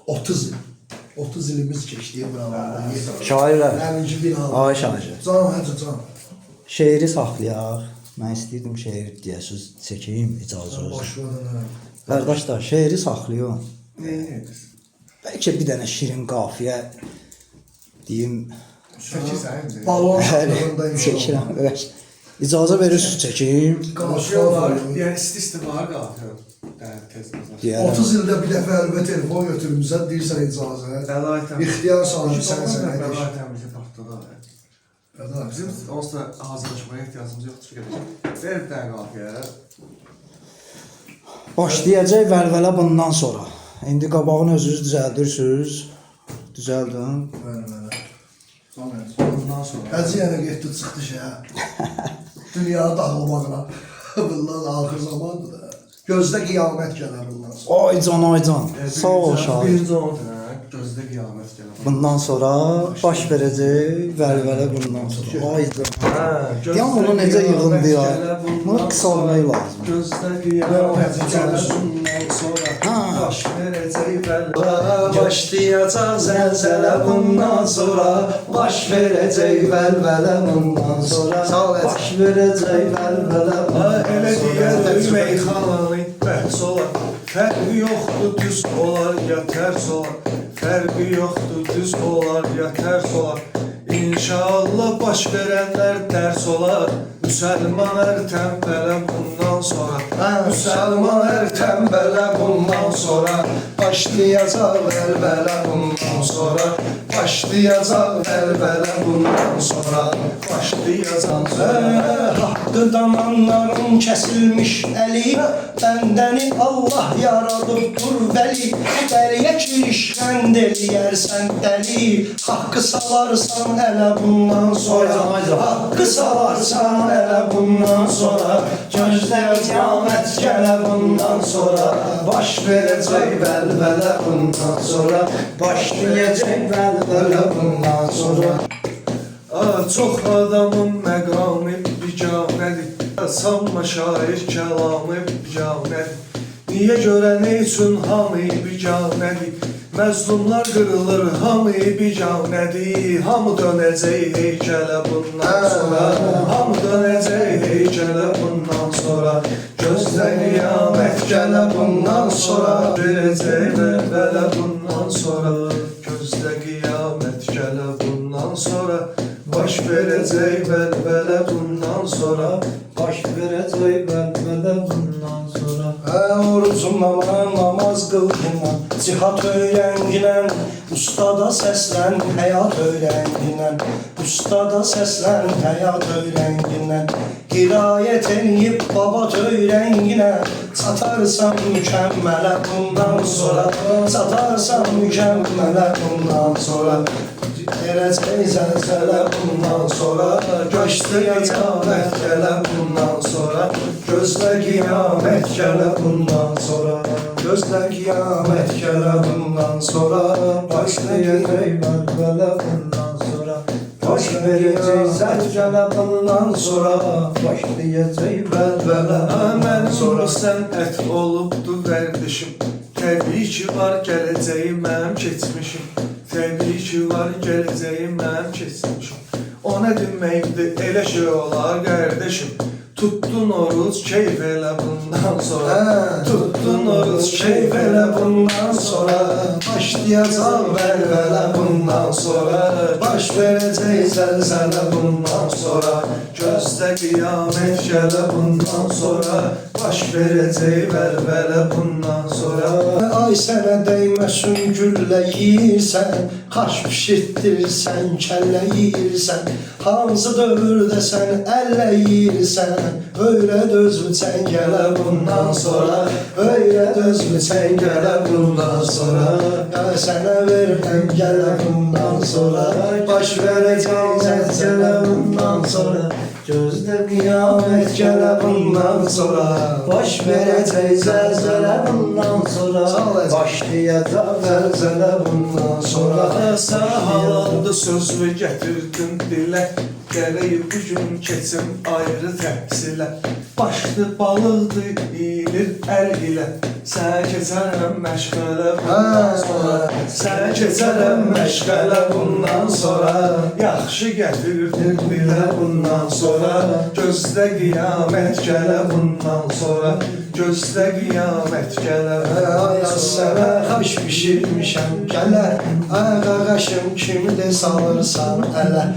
30 il. 30 ilimiz keçdi buralarda. Şairlər. Həminki bir hal. Ay şair. Can, həcə can. Şeiri saxlayaq. Mən istəyirdim şeir deyəsiz çəkeyim icazə olsun. Boş verin. Qardaşlar şeiri saxlayın. Neyiniz? Bəlkə bir dənə şirin qafiyə deyim. Çəkirsən. Balon şahlığında Çəkirəm. Evet. İcazə verirsiniz çəkeyim. Qafiyə var. Yəni isti var qafiyə. Deyərəm. 30 ildə bir dəfə əlbə telefon götürmüsən, deyirsən icazə. Bəlayətən. İxtiyar sahibi sənsən. Bəlayətən bizi partladı. Qardaş. Bizim onsuz da hazırlaşmaya ehtiyacımız yoxdur gedəcək. Ver bir dənə qafiyə. Başlayacaq vəlvələ bundan sonra. İndi qabağını özünüz düzəldirsiniz. Düzəldin. Bəli. Ondan sonra. Həcə yenə getdi çıxdı şəhər. Dünyanı dağılmaqla. Bunlar axır zamandır da. Gözdə qiyamət gələr bundan sonra. Ay can, ay can. Sağ ol şair. Birinci onu deyək. Gözdə qiyamət gələr. Bundan sonra baş verəcək vəlvələ bundan sonra. Ay can. Ya bunu necə yığıldı ya? Bunu qısalmaq lazım. Gözdə qiyamət gələr bundan sonra. Baş verəcək vəlvələ. Başlayacaq zəlzələ bundan sonra. Baş verəcək vəlvələ bundan sonra. Baş verəcək vəlvələ bundan sonra. Elə deyər döymək xananı bəhs olar. Fərqi yoxdur düz olar ya tərs olar. Fərqi yoxdur düz olar ya tərs olar. İnşallah baş verənlər dərs olar. Müsəlman tənbələ bundan sonra. Müsəlman tənbələ bundan sonra. Başlayacaq vəlvələ bundan sonra. Başlayacaq vəlvələ bundan sonra. Başlayacaq haqqı damanların kəsilmiş əli. Bəndəni Allah yaradıbdır vəli. Dəriyə kirişkənd eləyərsən dəli. Haqqı salarsan ələ bundan sonra. Haqqı salarsan ələ bundan sonra. Gözlə qiyamət gələ bundan sonra. Baş verəcək vəlvələ bundan sonra. Başlayacaq vəlvələ bundan sonra. Çox adamın məqamı biganədir. Sanma şair kəlamı biganədir. Niyə görə nə üçün hamı biganədir? Məzlumlar qırılır, hamı biganədir. Hamı dönəcək heykələ bundan sonra. Hamı dönəcək heykələ bundan sonra. Gözlə qiyamət gələ bundan sonra. Verəcək vəlvələ bundan sonra. Gözlə qiyamət gələ bundan sonra. Baş verəcək vəlvələ bundan sonra. Baş verəcək vəlvələ bundan sonra. Orucumla namaz qıldım, cihat öyrənginəm. Ustada səslən, həyat öyrənginəm. Ustada səslən, həyat öyrənginəm. Qirayət eləyib babat öyrənginəm. Çatarsan mükəmmələ bundan sonra. Çatarsan mükəmmələ bundan sonra. Verəcək zəlzələ bundan sonra. Gözlə qiyamət gələ bundan sonra. Gözlə qiyamət gələ bundan sonra. Gözlə qiyamət gələ bundan sonra. Başlayacaq vəlvələ bundan sonra. Baş verəcək zəlzələ bundan sonra. Başlayacaq vəlvələ Mən sonra sən ət olubdu vərdişim. Təbii ki var gələcəyi mənim keçmişim. Təbii ki var gələcəyi mənim keçmişim. O nə deməkdir elə şey olar qardaşım. Tuttun oruç keyf elə bundan sonra. Tuttun oruç keyf elə bundan sonra. Başlayacaq vəlvələ bundan sonra. Baş verəcək zəlzələ bundan sonra. Gözlə qiyamət gələ bundan sonra. Baş verəcək vəlvələ bundan sonra. Ay sənə dəyməsin güllə yeyirsən. Xaş pişirtdirsən, kəllə yeyirsən. Hansı dövrdə sən əllə yeyirsən. Öyrət özü çəngələ bundan sonra. Öyrət özü çəngələ bundan sonra. Ya sənə verirəm gələ bundan sonra. Baş verəcək zəlzələ bundan sonra. Gözlə qiyamət gələ bundan sonra. Baş verəcək zəlzələ bundan sonra. Başlayacaq zəlzələ bundan sonra. Sənə halaldı sözü gətirdin dilə. Gələyib bu gün keçim ayrı təfsilə. Başlı balıqdır bilir əl ilə. Sən keçərəm məşğələ bundan sonra. Sən keçərəm məşğələ bundan sonra. Yaxşı gətirdin bilə bundan sonra. Gözlə qiyamət gələ bundan sonra. Gözlə qiyamət gələ bundan sonra. Sənə xaş bişirmişəm gələ. Ağaşım kimi də salırsan ələ.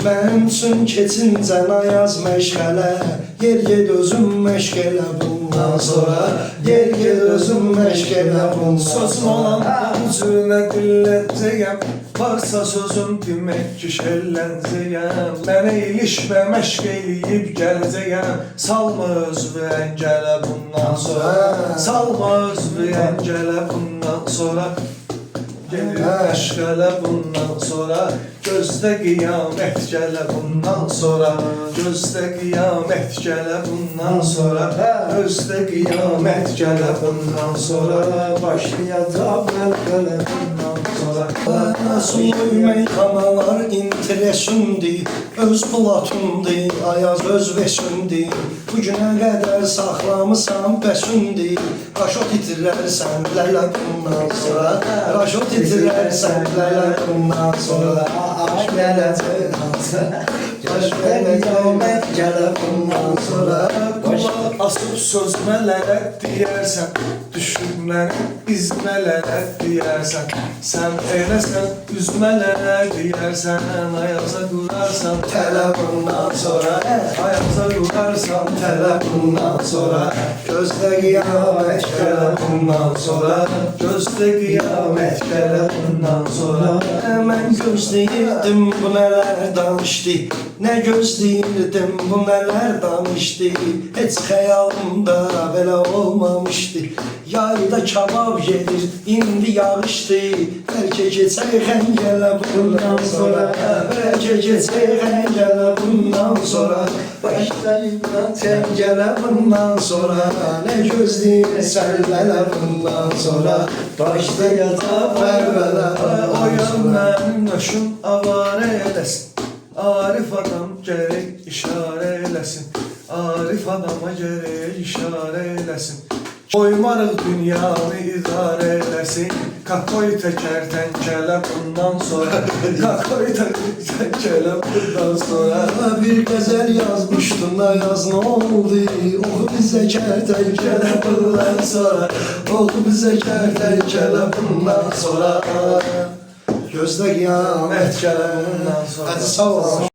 Mənim üçün keçincə ayaz məşğələ. Yer ged özüm məşğələ bundan sonra. Yer ged özüm məşğələ bundan sonra. Sözüm olan üzünə dilləcəyəm. Varsa sözüm demək ki şəllənəcəyəm. Mənə ilişmə məşq eləyib gələcəyəm. Salma özünü əngələ bundan sonra. Salma özünü əngələ bundan sonra. Gelir məşğələ bundan sonra. Gözlə qiyamət gələ bundan sonra. Gözlə qiyamət gələ bundan sonra. Gözlə qiyamət gələ bundan sonra. Başlayacaq məşğələ bundan sonra. Sulu meyxanalar interesundi, öz platumdi, ayaz öz vesündi. Bugünə qədər saxlamısan bəsündi. Raşot itirərsən lələ bundan sonra. Raşot itirərsən lələ bundan sonra. Aşk gələcək hansı. Gözlə qiyamət gələ bundan sonra. Qulaq asıb sözmələrə deyərsən. Düşürməni izmələrə deyərsən. Sən eləsən üzmələrə deyərsən. Ayaza qurarsan Tələ bundan sonra. Ayaza qurarsan Tələ bundan sonra. Gözlə qiyamət gələ bundan sonra. Gözlə qiyamət gələ bundan sonra. Mən gözləyirdim bu nələr danışdı. Nə gözləyirdim bu nələr danışdı. Heç xəyalımda belə olmamışdı. Yayda kabab gedir, indi yağışdı. Bəlkə keçək xəngələ bundan sonra. Bəlkə keçək xəngələ bundan sonra. Başlayıqdan çəngələ bundan sonra. Nə gözləyirsən lələ bundan sonra. Başlayacaq vərvələ Oyan mənim nöşüm avarə eləsin. Arif adam gərək işarə eləsin. Arif adama gərək işarə eləsin. Qoymarıq dünyanı idarə eləsin. Kakoy təkər tənkələ bundan sonra. Kakoy tənkələ bundan sonra. Bir qəzəl yazmışdın da yaz nə oldu? Oxu bizə kərtənkələ bundan sonra. Oxu bizə kərtənkələ bundan sonra. Gözlə qiyamət gələ bundan sonra. Hadi sağ ol.